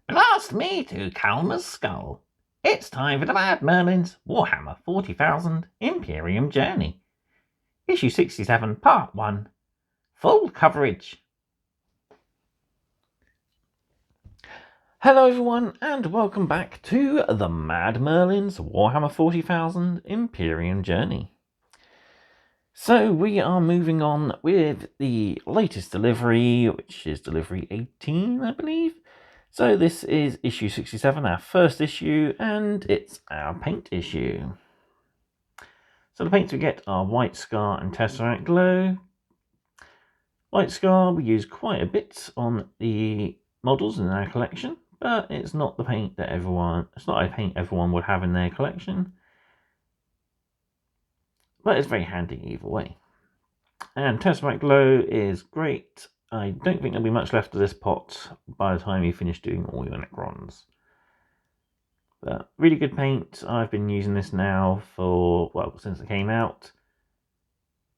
Blast me to Calmer's skull. It's time for the Mad Merlins Warhammer 40,000 Imperium Journey. Issue 67, Part 1. Full coverage. Hello everyone, and welcome back to the Mad Merlins Warhammer 40,000 Imperium Journey. So we are moving on with the latest delivery, which is delivery 18, I believe. So this is issue 67, our first issue, and it's our paint issue. So the paints we get are White Scar and Tesseract Glow. White Scar we use quite a bit on the models in our collection, but it's not the paint that everyone would have in their collection. But it's very handy either way. And Tesseract Glow is great. I don't think there'll be much left of this pot by the time you finish doing all your Necrons. But really good paint. I've been using this now for, well, since it came out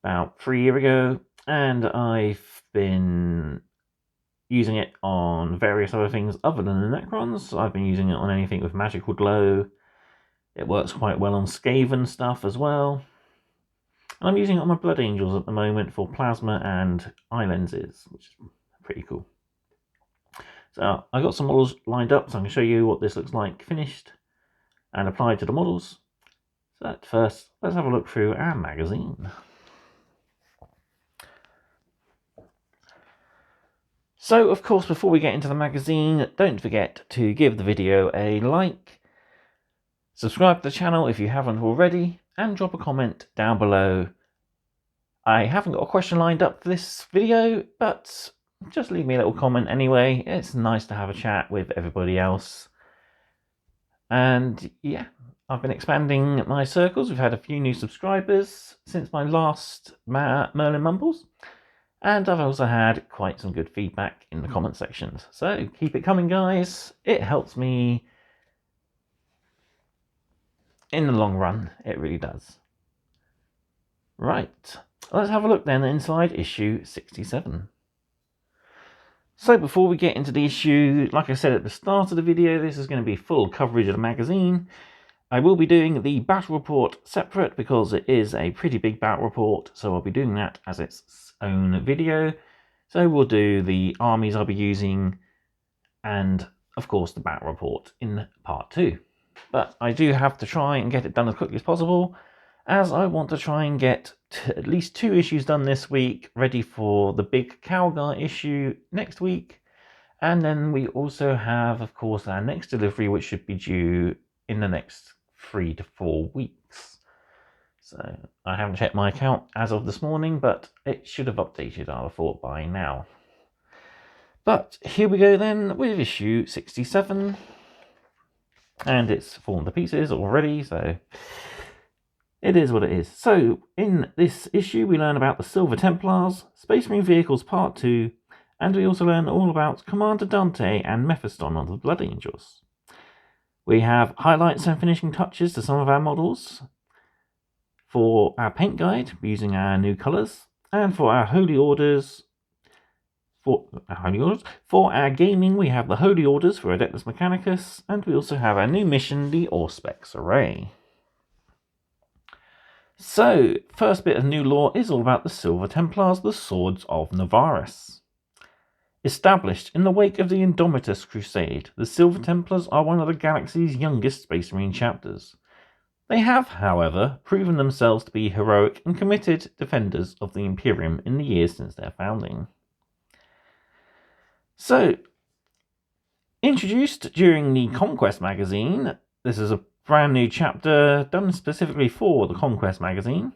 about 3 years ago, and I've been using it on various other things other than the Necrons. I've been using it on anything with magical glow. It works quite well on Skaven stuff as well. And I'm using it on my Blood Angels at the moment for plasma and eye lenses, which is pretty cool. So I've got some models lined up, so I can show you what this looks like finished and applied to the models. So at first, let's have a look through our magazine. So of course, before we get into the magazine, don't forget to give the video a like, subscribe to the channel if you haven't already, and drop a comment down below. I haven't got a question lined up for this video, but just leave me a little comment anyway. It's nice to have a chat with everybody else. And yeah, I've been expanding my circles. We've had a few new subscribers since my last Merlin Mumbles. And I've also had quite some good feedback in the comment sections. So keep it coming, guys. It helps me in the long run. It really does. Right. Let's have a look then inside issue 67. So before we get into the issue, like I said at the start of the video, this is going to be full coverage of the magazine. I will be doing the battle report separate because it is a pretty big battle report, so I'll be doing that as its own video. So we'll do the armies I'll be using and, of course, the battle report in part 2. But I do have to try and get it done as quickly as possible, as I want to try and get at least 2 issues done this week, ready for the big Calgar issue next week. And then we also have, of course, our next delivery, which should be due in the next 3 to 4 weeks. So I haven't checked my account as of this morning, but it should have updated, I thought, by now. But here we go then with issue 67. And it's fallen to pieces already, so it is what it is. So in this issue we learn about the Silver Templars, Space Marine Vehicles Part 2, and we also learn all about Commander Dante and Mephiston of the Blood Angels. We have highlights and finishing touches to some of our models. For our paint guide, we're using our new colours, and for our Holy Orders, for our gaming, we have the Holy Orders for Adeptus Mechanicus, and we also have our new mission, the Auspex Array. So, first bit of new lore is all about the Silver Templars, the Swords of Navaris. Established in the wake of the Indomitus Crusade, the Silver Templars are one of the galaxy's youngest Space Marine chapters. They have, however, proven themselves to be heroic and committed defenders of the Imperium in the years since their founding. So, introduced during the Conquest magazine, this is a brand new chapter done specifically for the Conquest magazine.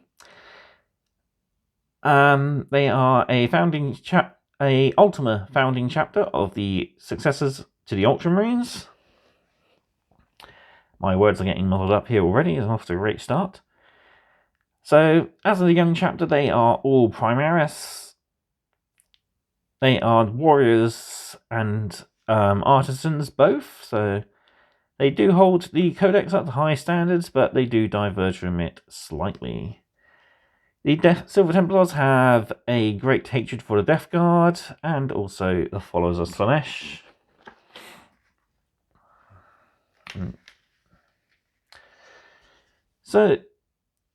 They are a Ultima founding chapter of the successors to the Ultramarines. My words are getting muddled up here already, it's off to a great start. So, as a young chapter, they are all Primaris. They are warriors and artisans both, so they do hold the Codex up to high standards, but they do diverge from it slightly. The Silver Templars have a great hatred for the Death Guard, and also the followers of Slanesh. So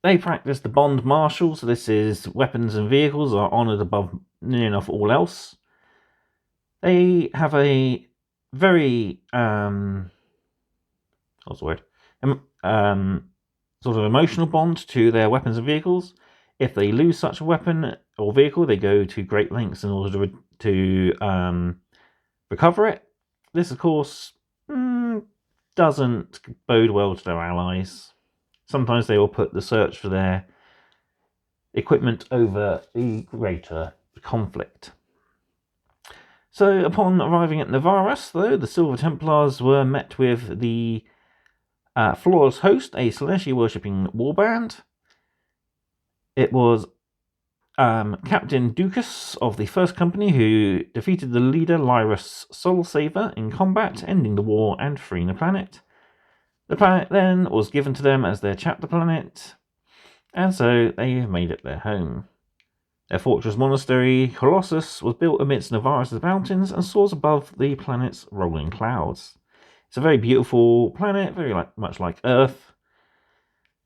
they practice the bond martial. So this is weapons and vehicles are honoured above near enough all else. They have a very what's the word? Sort of emotional bond to their weapons and vehicles. If they lose such a weapon or vehicle, they go to great lengths in order to recover it. This, of course, doesn't bode well to their allies. Sometimes they will put the search for their equipment over the greater conflict. So, upon arriving at Navarus, though, the Silver Templars were met with the Flawless Host, a Celestia worshipping warband. It was Captain Ducas of the First Company who defeated the leader Lyrus Soulsaver in combat, ending the war and freeing the planet. The planet then was given to them as their chapter planet, and so they made it their home. Their fortress monastery, Colossus, was built amidst Navarus' mountains and soars above the planet's rolling clouds. It's a very beautiful planet, very much like Earth,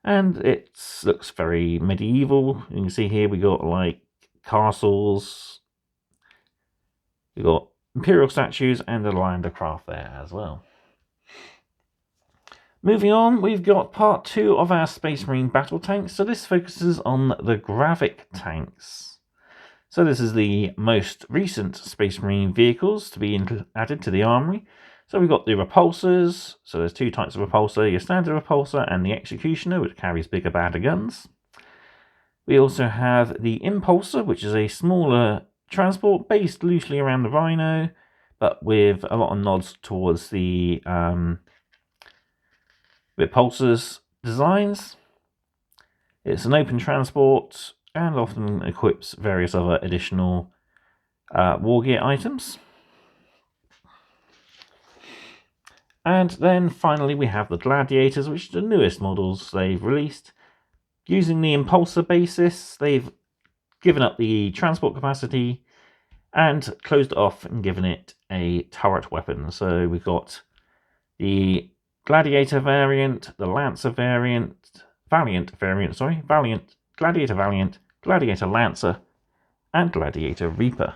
and it looks very medieval. You can see here we got like castles, we got imperial statues, and a lander craft there as well. Moving on, we've got part 2 of our Space Marine battle tanks. So this focuses on the Gravic tanks. So this is the most recent Space Marine vehicles to be added to the armory. So we've got the repulsors. So there's 2 types of repulsor, your standard repulsor and the executioner, which carries bigger, badder guns. We also have the impulsor, which is a smaller transport based loosely around the Rhino, but with a lot of nods towards the repulsor's designs. It's an open transport and often equips various other additional war gear items. And then finally we have the Gladiators, which are the newest models they've released. Using the impulsor basis, they've given up the transport capacity and closed it off and given it a turret weapon. So we've got the Gladiator variant, the Lancer variant, Gladiator Valiant, Gladiator Lancer, and Gladiator Reaper.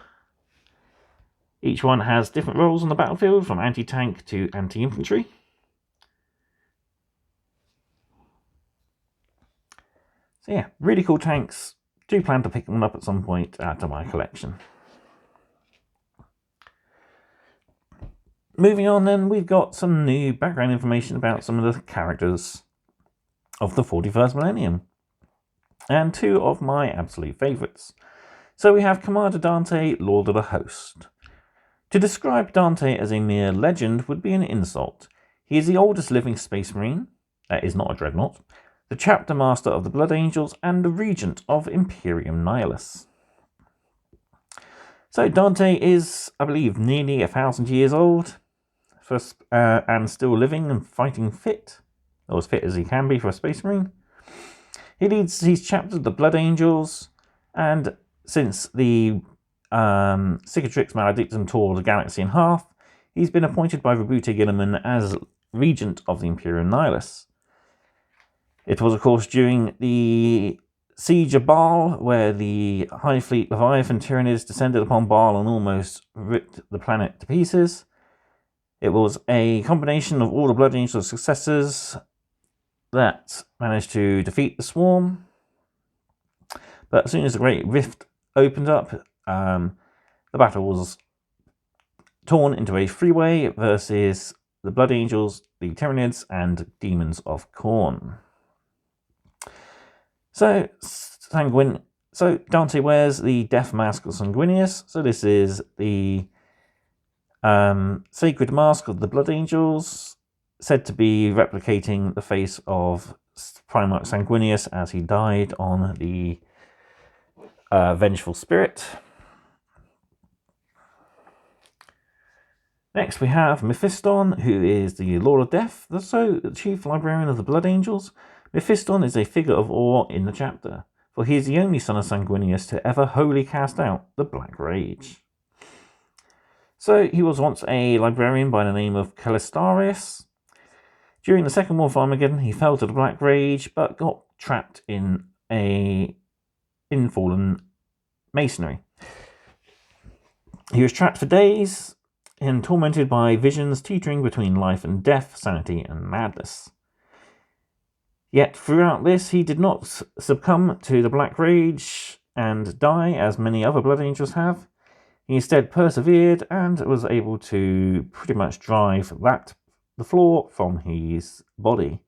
Each one has different roles on the battlefield, from anti-tank to anti-infantry. So yeah, really cool tanks. Do plan to pick them up at some point to add to my collection. Moving on then, we've got some new background information about some of the characters of the 41st millennium. And 2 of my absolute favourites. So we have Commander Dante, Lord of the Host. To describe Dante as a mere legend would be an insult. He is the oldest living Space Marine, that is not a dreadnought, the chapter master of the Blood Angels, and the regent of Imperium Nihilus. So Dante is, I believe, nearly 1,000 years old, and still living and fighting fit, or as fit as he can be for a Space Marine. He leads his chapter of the Blood Angels, and since the Cicatrix Maledictum tore the galaxy in half, he's been appointed by Rabute Gilliman as regent of the Imperium Nihilus. It was, of course, during the Siege of Baal, where the High Fleet Leviathan Tyranids descended upon Baal and almost ripped the planet to pieces. It was a combination of all the Blood Angels' successors that managed to defeat the Swarm. But as soon as the Great Rift opened up, the battle was torn into a freeway versus the Blood Angels, the Tyranids, and Demons of Khorne. So Dante wears the Death Mask of Sanguinius. So this is the sacred mask of the Blood Angels, said to be replicating the face of Primarch Sanguinius as he died on the Vengeful Spirit. Next we have Mephiston, who is the Lord of Death, the Chief Librarian of the Blood Angels. Mephiston is a figure of awe in the chapter, for he is the only son of Sanguinius to ever wholly cast out the Black Rage. So he was once a librarian by the name of Calistarius. During the Second War of Armageddon, he fell to the Black Rage, but got trapped in fallen masonry. He was trapped for days and tormented by visions teetering between life and death, sanity and madness. Yet throughout this, he did not succumb to the Black Rage and die as many other Blood Angels have. He instead persevered and was able to pretty much drive the flaw from his body.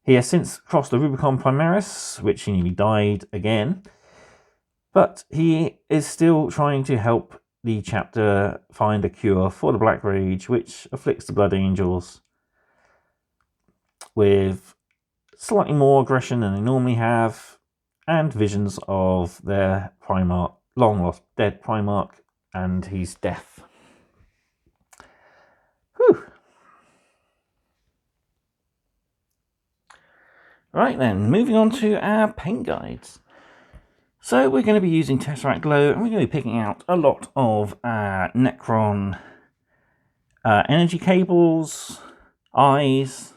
He has since crossed the Rubicon Primaris, which he nearly died again, but he is still trying to help the chapter find a cure for the Black Rage, which afflicts the Blood Angels with slightly more aggression than they normally have, and visions of their Primarch, long lost dead Primarch, and his death. Whew. Right then, moving on to our paint guides. So we're going to be using Tesseract Glow, and we're going to be picking out a lot of Necron energy cables, eyes,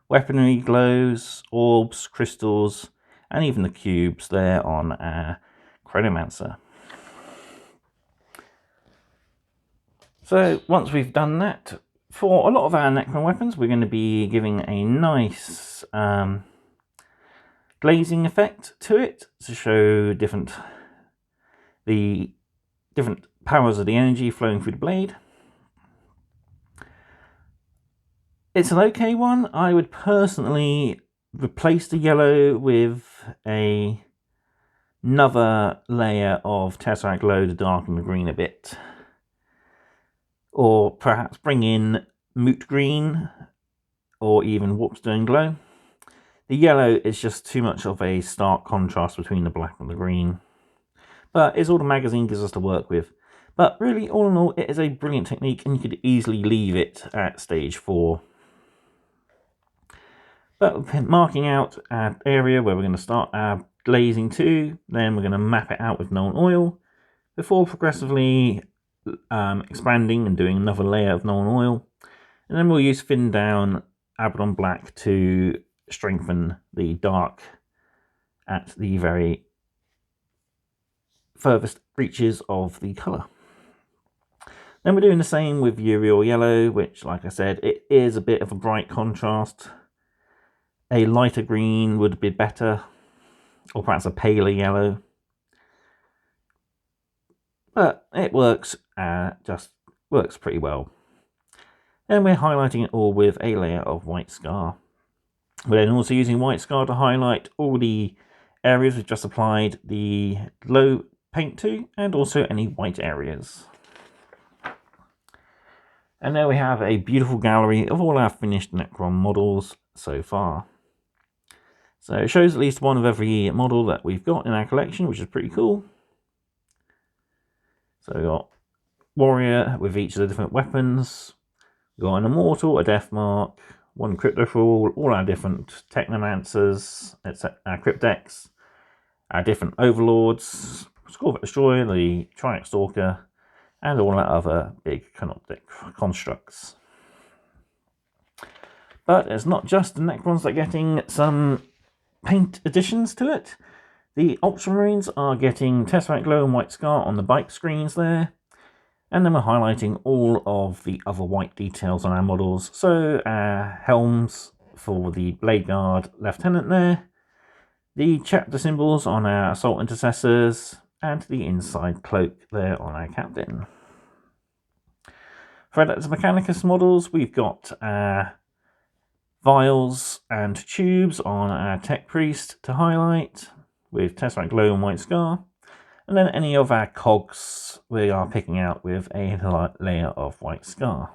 weaponry glows, orbs, crystals, and even the cubes there on our Chronomancer. So once we've done that, for a lot of our Necron weapons, we're going to be giving a nice glazing effect to it to show the different powers of the energy flowing through the blade. It's an okay one. I would personally replace the yellow with another layer of Tesseract Glow to darken the green a bit. Or perhaps bring in Moot Green or even Warpstone Glow. The yellow is just too much of a stark contrast between the black and the green. But it's all the magazine gives us to work with. But really, all in all, it is a brilliant technique and you could easily leave it at stage 4. But marking out our area where we're going to start our glazing to, then we're going to map it out with Nuln Oil before progressively expanding and doing another layer of Nuln Oil. And then we'll use Thin Down Abaddon Black to strengthen the dark at the very furthest reaches of the colour. Then we're doing the same with Uriel Yellow, which, like I said, it is a bit of a bright contrast. A lighter green would be better, or perhaps a paler yellow. But it works, just works pretty well. Then we're highlighting it all with a layer of White Scar. We're then also using White Scar to highlight all the areas we've just applied the glow paint to, and also any white areas. And there we have a beautiful gallery of all our finished Necron models so far. So it shows at least one of every model that we've got in our collection, which is pretty cool. So we've got Warrior with each of the different weapons. We've got an Immortal, a Death Mark, one Crypto Fool, all our different Technomancers, our Cryptex, our different Overlords, Scorvet Destroyer, the Triax Stalker, and all our other big canonic constructs. But it's not just the Necrons that are getting some paint additions to it. The Ultramarines are getting Tesseract Glow and White Scar on the bike screens there. And then we're highlighting all of the other white details on our models. So our helms for the Blade Guard Lieutenant there, the chapter symbols on our Assault Intercessors, and the inside cloak there on our Captain. For Adeptus Mechanicus models, we've got our vials and tubes on our Tech Priest to highlight with Tesseract Glow and White Scar. And then any of our cogs we are picking out with a layer of White Scar.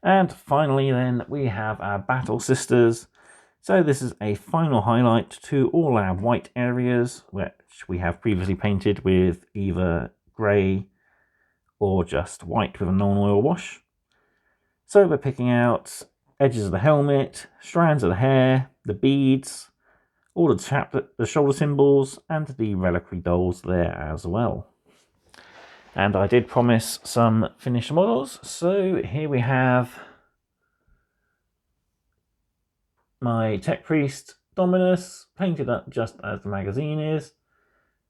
And finally then we have our Battle Sisters. So this is a final highlight to all our white areas, which we have previously painted with either grey or just white with a non-oil wash. So we're picking out edges of the helmet, strands of the hair, the beads, all the shoulder symbols, and the reliquary dolls there as well. And I did promise some finished models, so here we have my Tech Priest Dominus, painted up just as the magazine is.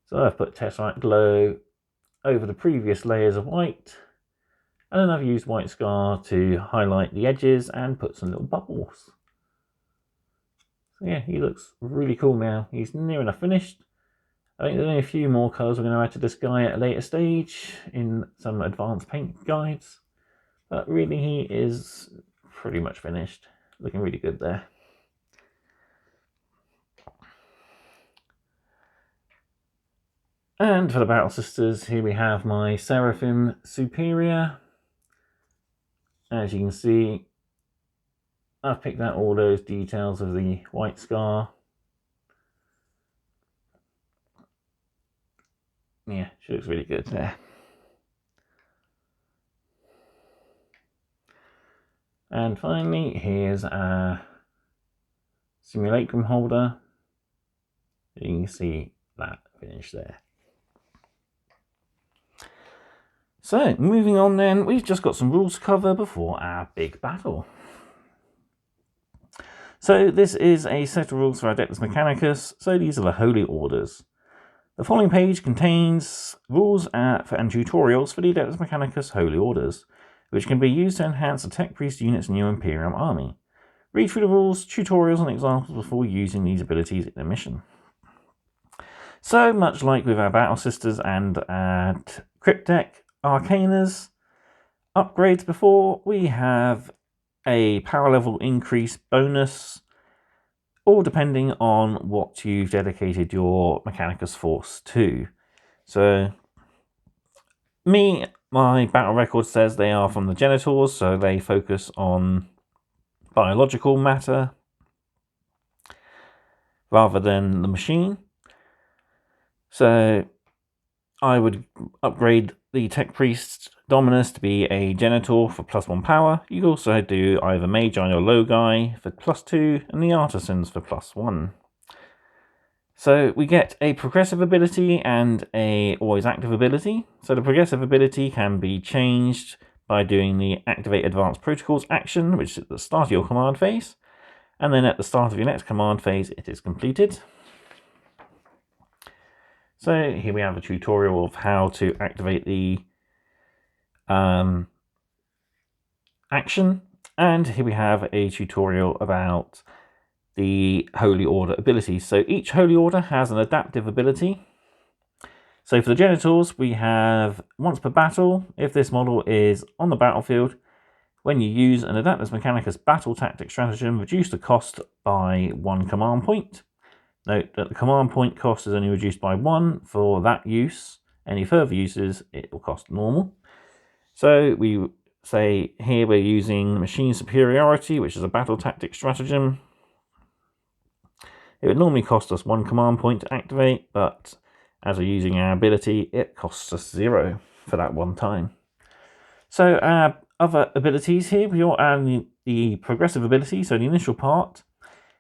So I've put Tesseract Glow over the previous layers of white, and then I've used white scar to highlight the edges and put some little bubbles. So yeah, he looks really cool now. He's near enough finished. I think there's only a few more colours we're going to add to this guy at a later stage in some advanced paint guides. But really he is pretty much finished. Looking really good there. And for the Battle Sisters, here we have my Seraphim Superior. As you can see, I've picked out all those details of the white scar. Yeah, she looks really good there. And finally, here's our simulacrum holder. You can see that finish there. So, moving on then, we've just got some rules to cover before our big battle. So, this is a set of rules for Adeptus Mechanicus, so these are the Holy Orders. The following page contains rules and tutorials for the Adeptus Mechanicus Holy Orders, which can be used to enhance the Tech Priest units in your Imperium army. Read through the rules, tutorials and examples before using these abilities in a mission. So, much like with our Battle Sisters and our Cryptek Arcanas upgrades before, we have a power level increase bonus, all depending on what you've dedicated your Mechanicus force to. So, my battle record says they are from the Genitors, so they focus on biological matter rather than the machine. So I would upgrade the Tech Priest Dominus to be a Genitor for +1 power. You could also do either Magi or Logi for +2 and the Artisans for +1. So we get a progressive ability and a always active ability. So the progressive ability can be changed by doing the Activate Advanced Protocols action, which is at the start of your command phase. And then at the start of your next command phase, it is completed. So here we have a tutorial of how to activate the action. And here we have a tutorial about the Holy Order abilities. So each Holy Order has an adaptive ability. So for the Genitors, we have once per battle, if this model is on the battlefield, when you use an Adeptus Mechanicus battle tactic stratagem, reduce the cost by 1 command point. Note that the command point cost is only reduced by 1 for that use. Any further uses, it will cost normal. So we say here we're using Machine Superiority, which is a battle tactic stratagem. It would normally cost us 1 command point to activate, but as we're using our ability, it costs us 0 for that one time. So our other abilities here, we're adding the progressive ability, so the initial part.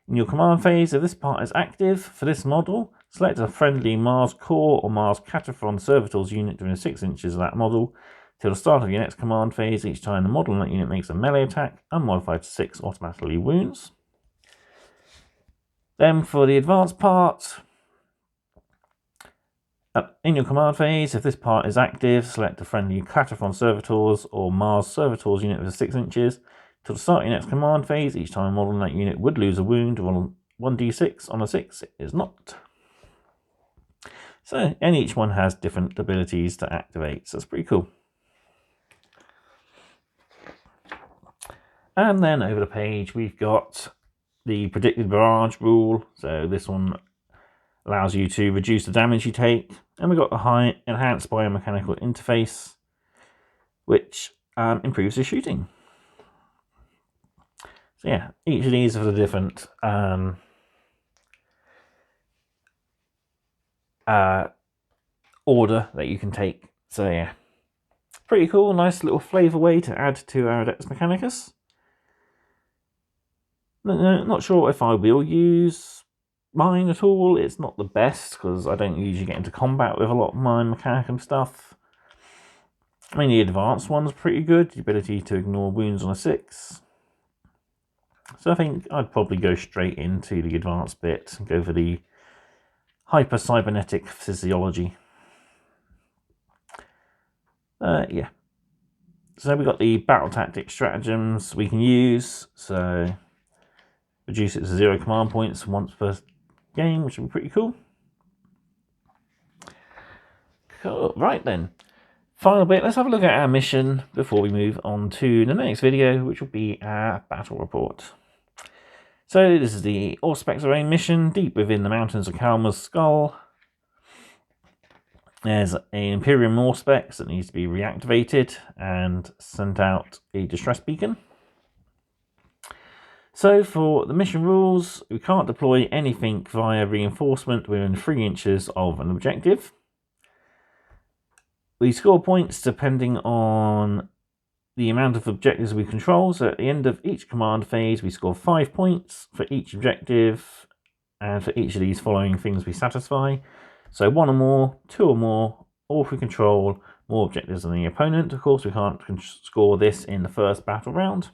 In your command phase, if this part is active for this model, select a friendly Mars Core or Mars Cataphron Servitors unit within 6 inches of that model till the start of your next command phase. Each time the model in that unit makes a melee attack, unmodified to 6 automatically wounds. Then for the advanced part, in your command phase, if this part is active, select a friendly Cataphron Servitors or Mars Servitors unit within 6 inches. Till the start of your next command phase, each time a model in that unit would lose a wound, roll 1d6. On a 6, it is not. So, and each one has different abilities to activate, so it's pretty cool. And then over the page, we've got the predicted barrage rule. So this one allows you to reduce the damage you take. And we've got the high enhanced biomechanical interface, which improves the shooting. So yeah, each of these are the different order that you can take. So yeah, pretty cool, nice little flavour way to add to our Adeptus Mechanicus. Not sure if I will use mine at all. It's not the best because I don't usually get into combat with a lot of my Mechanicum stuff. I mean, the advanced one's pretty good, the ability to ignore wounds on a 6. So I think I'd probably go straight into the advanced bit and go for the hyper-cybernetic physiology. Yeah. So we've got the battle tactic stratagems we can use. So reduce it to 0 command points once per game, which would be pretty cool. Cool. Right then. Final bit, let's have a look at our mission before we move on to the next video, which will be our battle report. So this is the Auspex Array mission, deep within the mountains of Kalmar's Skull. There's an Imperium Auspex that needs to be reactivated and sent out a distress beacon. So for the mission rules, we can't deploy anything via reinforcement within 3 inches of an objective. We score points depending on the amount of objectives we control. So at the end of each command phase, we score 5 points for each objective and for each of these following things we satisfy. So 1 or more, 2 or more, or if we control more objectives than the opponent. Of course, we can't score this in the first battle round.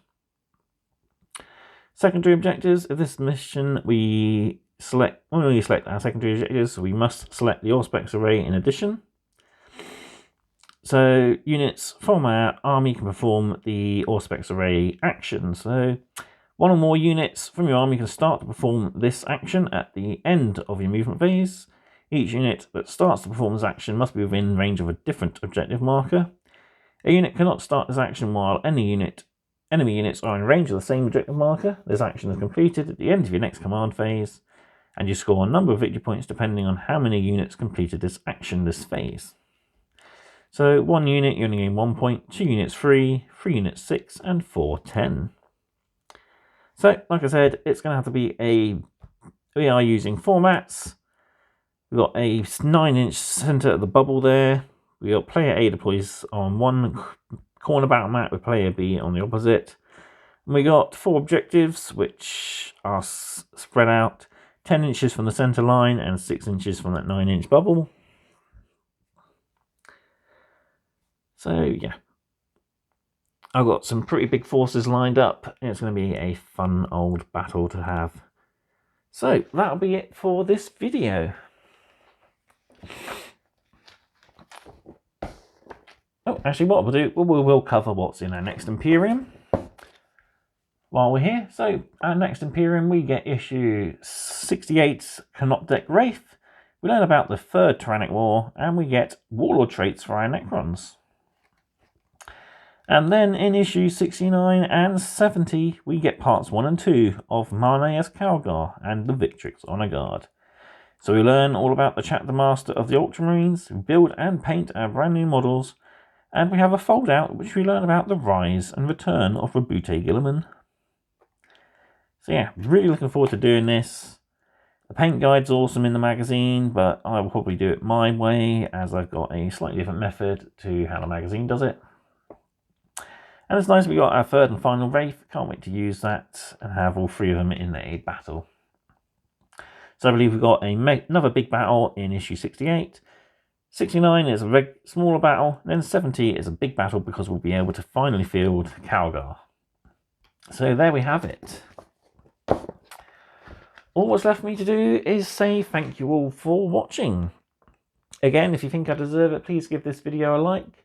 Secondary objectives. If this mission we select, when we select our secondary objectives, we must select the Auspex Array in addition. So units from our army can perform the Auspex Array action. So 1 or more units from your army can start to perform this action at the end of your movement phase. Each unit that starts to perform this action must be within range of a different objective marker. A unit cannot start this action while enemy units are in range of the same objective marker. This action is completed at the end of your next command phase, and you score a number of victory points depending on how many units completed this action this phase. So 1 unit, you only gain 1 point, 2 units 3, 3 units 6, and 4 10. So, like I said, it's going to have to be we are using formats. We've got a 9-inch centre of the bubble there. We've got player A deploys on one corner battle map with player B on the opposite. And we got 4 objectives, which are spread out 10 inches from the centre line and 6 inches from that 9-inch bubble. So, yeah. I've got some pretty big forces lined up. It's going to be a fun old battle to have. So, that'll be it for this video. Oh, actually, what we'll do, we'll cover what's in our next Imperium while we're here. So, our next Imperium, we get issue 68's Canoptek Wraith. We learn about the 3rd Tyrannic War, and we get Warlord traits for our Necrons. And then in issue 69 and 70, we get parts 1 and 2 of Marnea's Calgar and the Victrix Honor Guard. So we learn all about the Chapter Master of the Ultramarines, we build and paint our brand new models, and we have a fold out which we learn about the rise and return of Rabute Gilliman. So yeah, really looking forward to doing this. The paint guide's awesome in the magazine, but I will probably do it my way as I've got a slightly different method to how the magazine does it. And it's nice we got our 3rd and final Wraith. Can't wait to use that and have all 3 of them in a battle. So I believe we've got another big battle in issue 68. 69 is a smaller battle. And then 70 is a big battle because we'll be able to finally field Calgar. So there we have it. All what's left for me to do is say thank you all for watching. Again, if you think I deserve it, please give this video a like.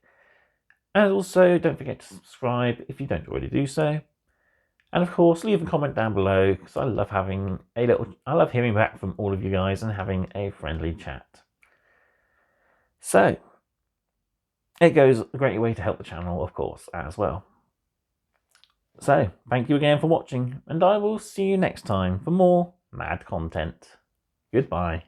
And also, don't forget to subscribe if you don't already do so. And of course, leave a comment down below because I love hearing back from all of you guys and having a friendly chat. So, it goes a great way to help the channel, of course, as well. So, thank you again for watching, and I will see you next time for more mad content. Goodbye.